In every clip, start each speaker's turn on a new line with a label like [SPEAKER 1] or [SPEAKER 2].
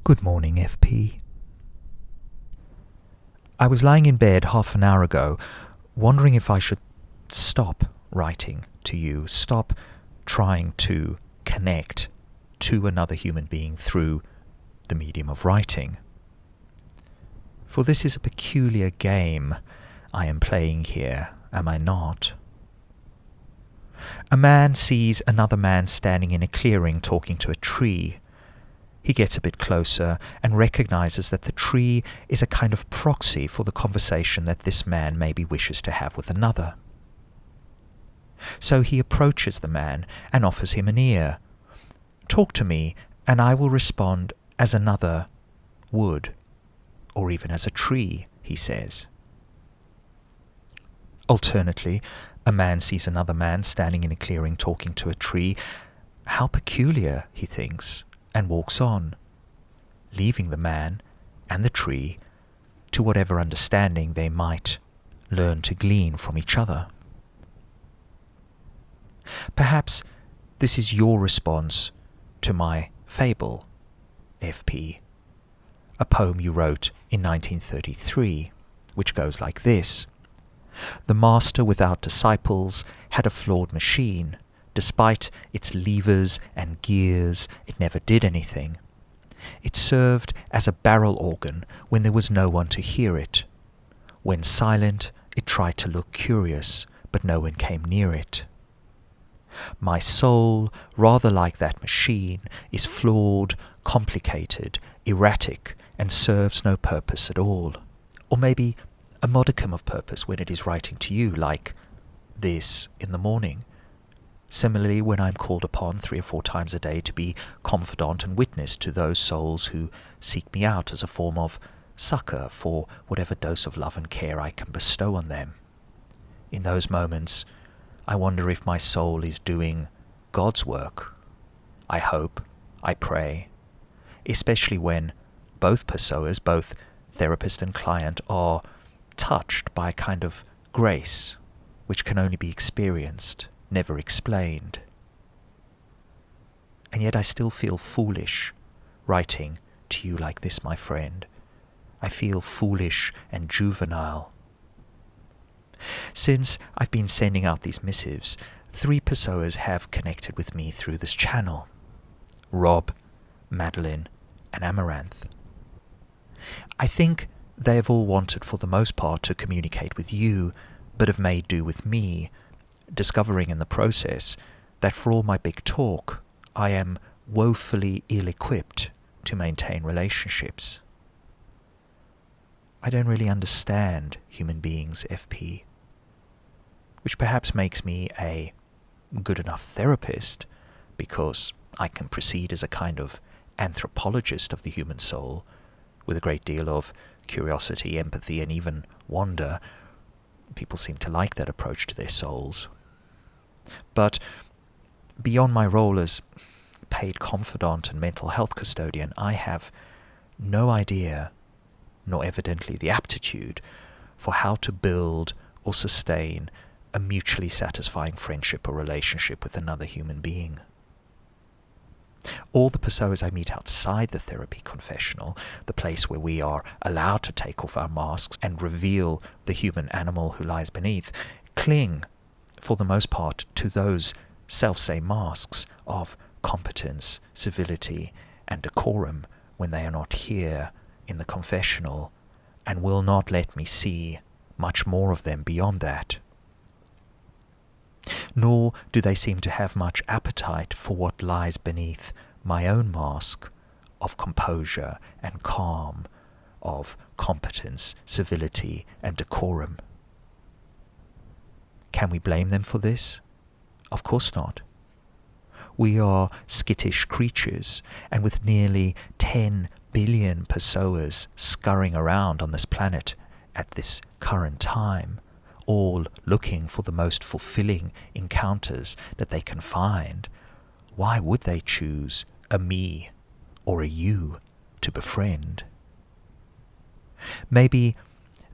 [SPEAKER 1] Good morning, FP. I was lying in bed half an hour ago, wondering if I should stop writing to you, stop trying to connect to another human being through the medium of writing. For this is a peculiar game I am playing here, am I not? A man sees another man standing in a clearing talking to a tree. He gets a bit closer and recognizes that the tree is a kind of proxy for the conversation that this man maybe wishes to have with another. So he approaches the man and offers him an ear. Talk to me, and I will respond as another would, or even as a tree, he says. Alternately, a man sees another man standing in a clearing talking to a tree. How peculiar, he thinks, and walks on, leaving the man and the tree to whatever understanding they might learn to glean from each other. Perhaps this is your response to my fable, FP, a poem you wrote in 1933, which goes like this. The master without disciples had a flawed machine. Despite its levers and gears, it never did anything. It served as a barrel organ when there was no one to hear it. When silent, it tried to look curious, but no one came near it. My soul, rather like that machine, is flawed, complicated, erratic, and serves no purpose at all. Or maybe a modicum of purpose when it is writing to you, like this in the morning. Similarly, when I'm called upon 3 or 4 times a day to be confidant and witness to those souls who seek me out as a form of succor for whatever dose of love and care I can bestow on them. In those moments, I wonder if my soul is doing God's work. I hope, I pray, especially when both Pessoas, both therapist and client, are touched by a kind of grace which can only be experienced, never explained. And yet I still feel foolish writing to you like this, my friend. I feel foolish and juvenile. Since I've been sending out these missives, 3 Pessoas have connected with me through this channel. Rob, Madeline, and Amaranth. I think they have all wanted for the most part to communicate with you, but have made do with me, discovering in the process that for all my big talk, I am woefully ill-equipped to maintain relationships. I don't really understand human beings, FP, which perhaps makes me a good enough therapist because I can proceed as a kind of anthropologist of the human soul with a great deal of curiosity, empathy, and even wonder. People seem to like that approach to their souls. But beyond my role as paid confidant and mental health custodian, I have no idea, nor evidently the aptitude, for how to build or sustain a mutually satisfying friendship or relationship with another human being. All the Pessoas I meet outside the therapy confessional, the place where we are allowed to take off our masks and reveal the human animal who lies beneath, cling, for the most part, to those self-same masks of competence, civility, and decorum when they are not here in the confessional, and will not let me see much more of them beyond that. Nor do they seem to have much appetite for what lies beneath my own mask of composure and calm, of competence, civility, and decorum. Can we blame them for this? Of course not. We are skittish creatures, and with nearly 10 billion Pessoas scurrying around on this planet at this current time, all looking for the most fulfilling encounters that they can find, why would they choose a me or a you to befriend? Maybe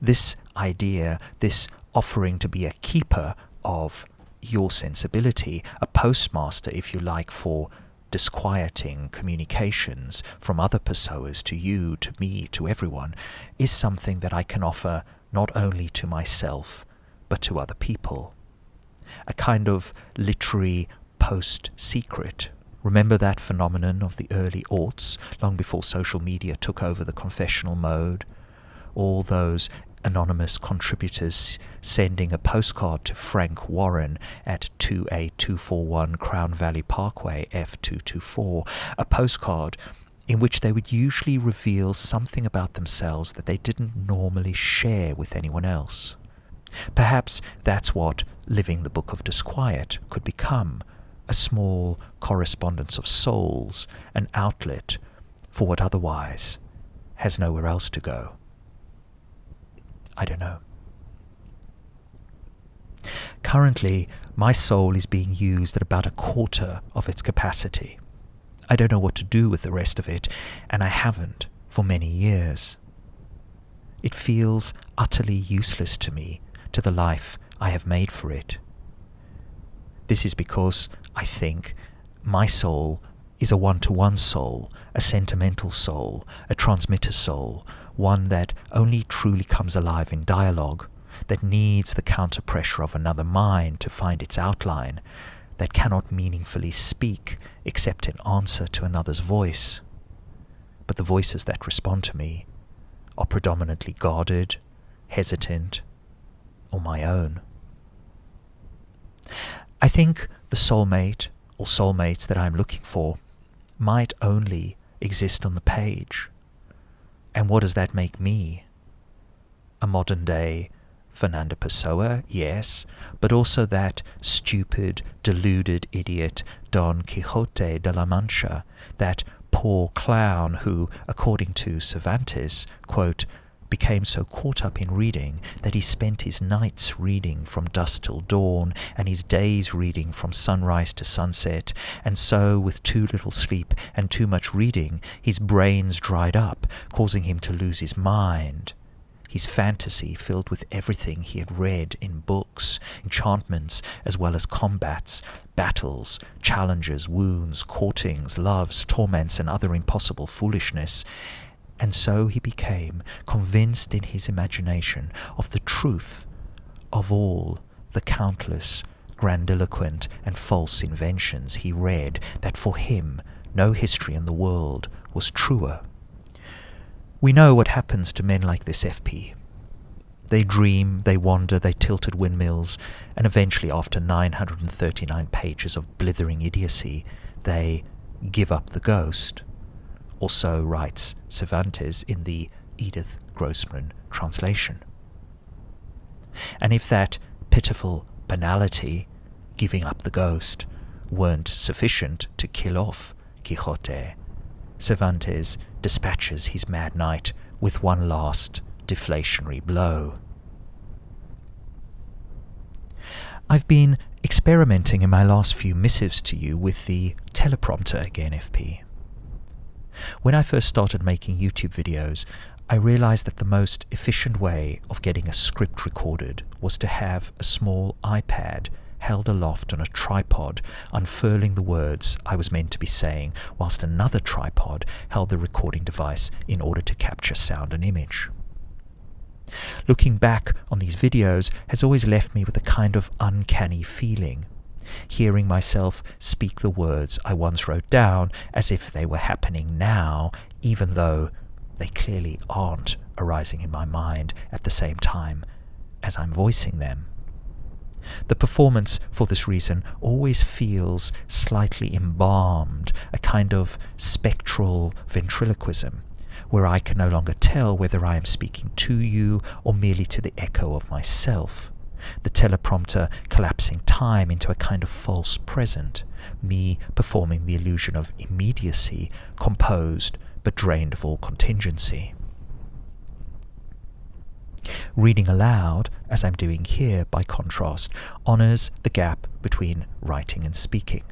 [SPEAKER 1] this idea, this offering to be a keeper of your sensibility, a postmaster, if you like, for disquieting communications from other Pessoas to you, to me, to everyone, is something that I can offer not only to myself, but to other people. A kind of literary post-secret. Remember that phenomenon of the early aughts, long before social media took over the confessional mode? All those anonymous contributors sending a postcard to Frank Warren at 28241 Crown Valley Parkway, F224, a postcard in which they would usually reveal something about themselves that they didn't normally share with anyone else. Perhaps that's what Living the Book of Disquiet could become, a small correspondence of souls, an outlet for what otherwise has nowhere else to go. I don't know. Currently, my soul is being used at about a quarter of its capacity. I don't know what to do with the rest of it, and I haven't for many years. It feels utterly useless to me, to the life I have made for it. This is because I think my soul is a one-to-one soul, a sentimental soul, a transmitter soul, one that only truly comes alive in dialogue, that needs the counter-pressure of another mind to find its outline, that cannot meaningfully speak except in answer to another's voice. But the voices that respond to me are predominantly guarded, hesitant, or my own. I think the soulmate or soulmates that I'm looking for might only exist on the page. And what does that make me? A modern-day Fernando Pessoa, yes, but also that stupid, deluded idiot Don Quixote de la Mancha, that poor clown who, according to Cervantes, quote, became so caught up in reading that he spent his nights reading from dusk till dawn, and his days reading from sunrise to sunset, and so, with too little sleep and too much reading, his brains dried up, causing him to lose his mind. His fantasy filled with everything he had read in books, enchantments as well as combats, battles, challenges, wounds, courtings, loves, torments, and other impossible foolishness. And so he became convinced in his imagination of the truth of all the countless grandiloquent and false inventions he read, that for him no history in the world was truer. We know what happens to men like this, FP. They dream, they wander, they tilt at windmills, and eventually, after 939 pages of blithering idiocy, they give up the ghost. Or so writes Cervantes in the Edith Grossman translation. And if that pitiful banality, giving up the ghost, weren't sufficient to kill off Quixote, Cervantes dispatches his mad knight with one last deflationary blow. I've been experimenting in my last few missives to you with the teleprompter again, FP. When I first started making YouTube videos, I realized that the most efficient way of getting a script recorded was to have a small iPad held aloft on a tripod, unfurling the words I was meant to be saying, whilst another tripod held the recording device in order to capture sound and image. Looking back on these videos has always left me with a kind of uncanny feeling, hearing myself speak the words I once wrote down as if they were happening now, even though they clearly aren't arising in my mind at the same time as I'm voicing them. The performance, for this reason, always feels slightly embalmed, a kind of spectral ventriloquism, where I can no longer tell whether I am speaking to you or merely to the echo of myself. The teleprompter collapsing time into a kind of false present, me performing the illusion of immediacy, composed but drained of all contingency. Reading aloud, as I'm doing here, by contrast, honors the gap between writing and speaking.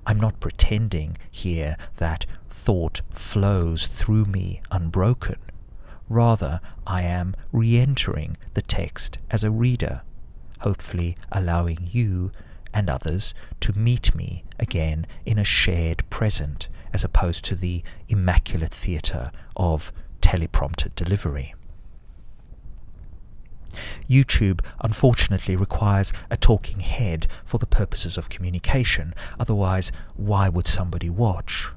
[SPEAKER 1] I'm not pretending here that thought flows through me unbroken. Rather, I am re-entering the text as a reader, hopefully allowing you and others to meet me again in a shared present, as opposed to the immaculate theatre of teleprompted delivery. YouTube unfortunately requires a talking head for the purposes of communication, otherwise why would somebody watch?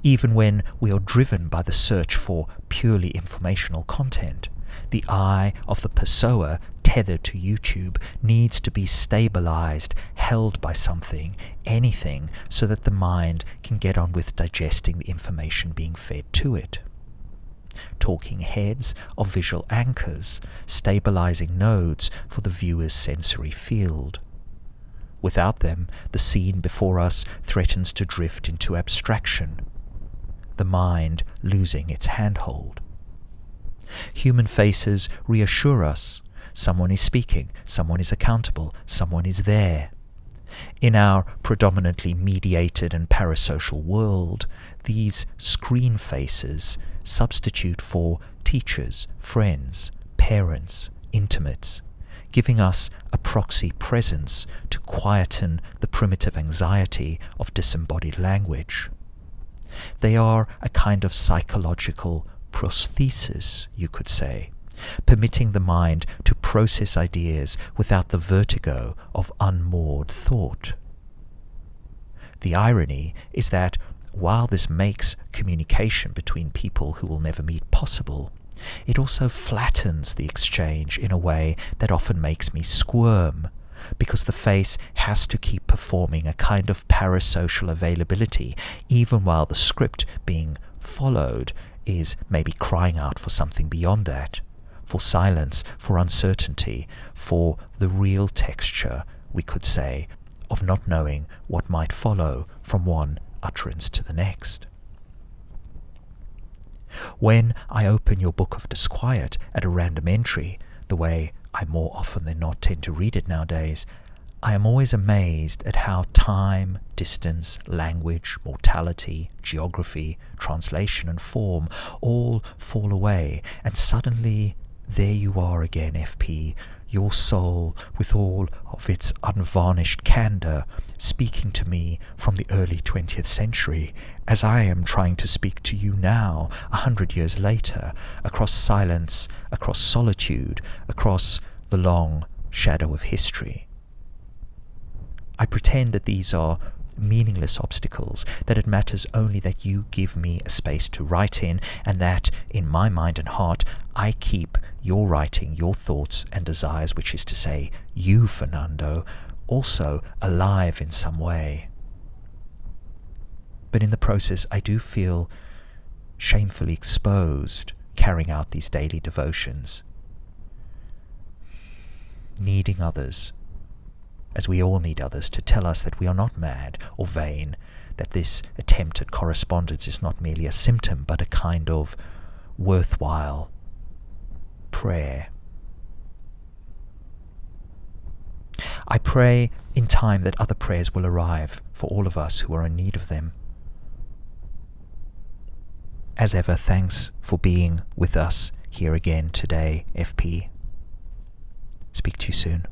[SPEAKER 1] Even when we are driven by the search for purely informational content, the eye of the Pessoa tethered to YouTube needs to be stabilized, held by something, anything, so that the mind can get on with digesting the information being fed to it. Talking heads are visual anchors, stabilizing nodes for the viewer's sensory field. Without them, the scene before us threatens to drift into abstraction, the mind losing its handhold. Human faces reassure us. Someone is speaking, someone is accountable, someone is there. In our predominantly mediated and parasocial world, these screen faces substitute for teachers, friends, parents, intimates, giving us a proxy presence to quieten the primitive anxiety of disembodied language. They are a kind of psychological prosthesis, you could say, permitting the mind to process ideas without the vertigo of unmoored thought. The irony is that while this makes communication between people who will never meet possible, it also flattens the exchange in a way that often makes me squirm, because the face has to keep performing a kind of parasocial availability, even while the script being followed is maybe crying out for something beyond that, for silence, for uncertainty, for the real texture, we could say, of not knowing what might follow from one utterance to the next. When I open your book of disquiet at a random entry, the way I more often than not tend to read it nowadays, I am always amazed at how time, distance, language, mortality, geography, translation and form all fall away, and suddenly there you are again, FP, your soul with all of its unvarnished candour, speaking to me from the early 20th century, as I am trying to speak to you now, 100 years later, across silence, across solitude, across the long shadow of history. I pretend that these are meaningless obstacles, that it matters only that you give me a space to write in, and that, in my mind and heart, I keep your writing, your thoughts and desires, which is to say, you, Fernando, also alive in some way. But in the process, I do feel shamefully exposed, carrying out these daily devotions, needing others, as we all need others, to tell us that we are not mad or vain, that this attempt at correspondence is not merely a symptom, but a kind of worthwhile prayer. I pray in time that other prayers will arrive for all of us who are in need of them. As ever, thanks for being with us here again today, FP. Speak to you soon.